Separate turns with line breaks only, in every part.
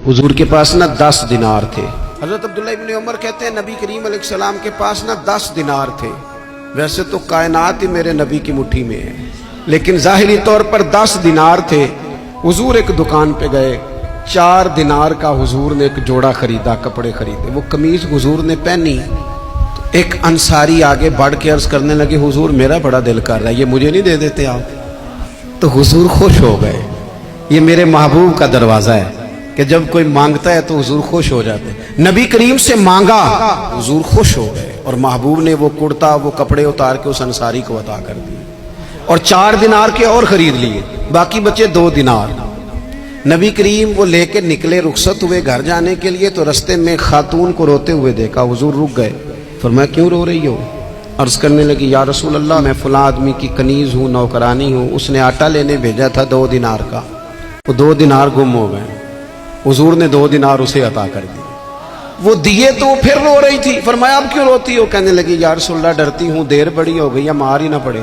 حضور کے پاس نا 10 دینار تھے۔ حضرت عبداللہ ابن عمر کہتے ہیں نبی کریم علیہ السلام کے پاس نا 10 دینار تھے۔ ویسے تو کائنات ہی میرے نبی کی مٹھی میں ہے، لیکن ظاہری طور پر 10 دینار تھے۔ حضور ایک دکان پہ گئے، 4 دینار کا حضور نے ایک جوڑا خریدا، کپڑے خریدے۔ وہ قمیض حضور نے پہنی تو ایک انصاری آگے بڑھ کے عرض کرنے لگے حضور میرا بڑا دل کر رہا ہے، یہ مجھے نہیں دے دیتے آپ؟ تو حضور خوش ہو گئے۔ یہ میرے محبوب کا دروازہ ہے کہ جب کوئی مانگتا ہے تو حضور خوش ہو جاتے ہیں۔ نبی کریم سے مانگا، حضور خوش ہو گئے، اور محبوب نے وہ کرتا، وہ کپڑے اتار کے اس انصاری کو عطا کر دیے، اور 4 دینار کے اور خرید لیے، باقی بچے 2 دینار۔ نبی کریم وہ لے کے نکلے، رخصت ہوئے گھر جانے کے لیے، تو رستے میں خاتون کو روتے ہوئے دیکھا۔ حضور رک گئے، فرمایا کیوں رو رہی ہو؟ عرض کرنے لگی یا رسول اللہ میں فلاں آدمی کی کنیز ہوں، نوکرانی ہوں، اس نے آٹا لینے بھیجا تھا 2 دینار کا، وہ 2 دینار گم ہو گئے، حضور نے 2 دینار اسے عطا کر دی۔ وہ دیے تو وہ پھر رو رہی تھی، فرمایا اب کیوں روتی ہو؟ کہنے لگی یا رسول اللہ ڈرتی ہوں دیر بڑی ہو گئی، مار ہی نہ پڑے۔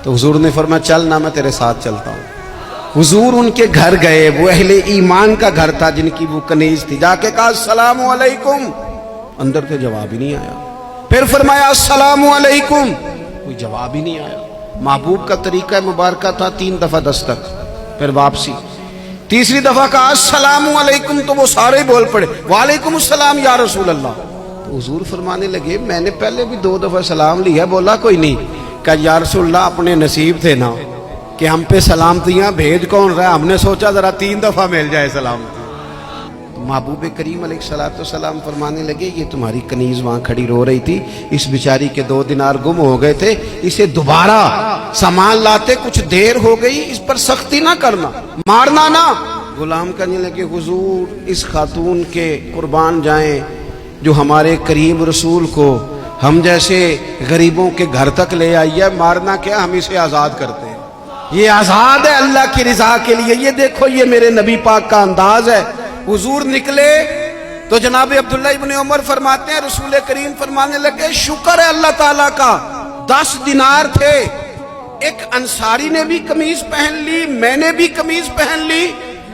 تو حضور نے فرمایا چل نہ، میں تیرے ساتھ چلتا ہوں۔ حضور ان کے گھر گئے، وہ اہل ایمان کا گھر تھا جن کی وہ کنیز تھی، جا کے کہا السلام علیکم، اندر سے جواب ہی نہیں آیا۔ پھر فرمایا السلام علیکم، کوئی جواب ہی نہیں آیا۔ محبوب کا طریقہ مبارکہ تھا 3 دفعہ دستک، پھر واپسی۔ تیسری دفعہ کہا السلام علیکم، تو وہ سارے بول پڑے وعلیکم السلام یا رسول اللہ۔ تو حضور فرمانے لگے میں نے پہلے بھی 2 دفعہ سلام لیا، بولا کوئی نہیں؟ کہا یا رسول اللہ اپنے نصیب تھے نا کہ ہم پہ سلامتیاں بھیج کون رہا ہے، ہم نے سوچا ذرا 3 دفعہ مل جائے سلامتی۔ محبوب کریم علیہ السلام فرمانے لگے یہ تمہاری کنیز وہاں کھڑی رو رہی تھی، اس بیچاری کے 2 دینار گم ہو گئے تھے، اسے دوبارہ سامان لاتے کچھ دیر ہو گئی، اس پر سختی نہ کرنا، مارنا نہ۔ غلام کہنے لگے حضور اس خاتون کے قربان جائیں جو ہمارے کریم رسول کو ہم جیسے غریبوں کے گھر تک لے آئی ہے، مارنا کیا، ہم اسے آزاد کرتے ہیں، یہ آزاد ہے اللہ کی رضا کے لیے۔ یہ دیکھو یہ میرے نبی پاک کا انداز ہے۔ حضور نکلے تو جناب عبداللہ ابن عمر فرماتے ہیں رسول کریم فرمانے لگے شکر ہے اللہ تعالیٰ کا، 10 دینار تھے، ایک انصاری نے بھی قمیض پہن لی، میں نے بھی قمیض پہن لی،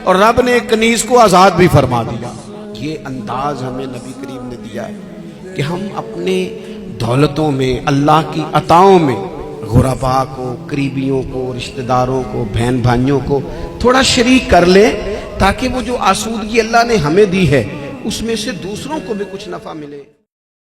اور رب نے ایک کنیز کو آزاد بھی فرما دیا۔ یہ انداز ہمیں نبی کریم نے دیا ہے کہ ہم اپنے دولتوں میں، اللہ کی عطاؤں میں غرباء کو، قریبیوں کو، رشتہ داروں کو، بہن بھائیوں کو تھوڑا شریک کر لیں، تاکہ وہ جو آسودگی اللہ نے ہمیں دی ہے اس میں سے دوسروں کو بھی کچھ نفع ملے۔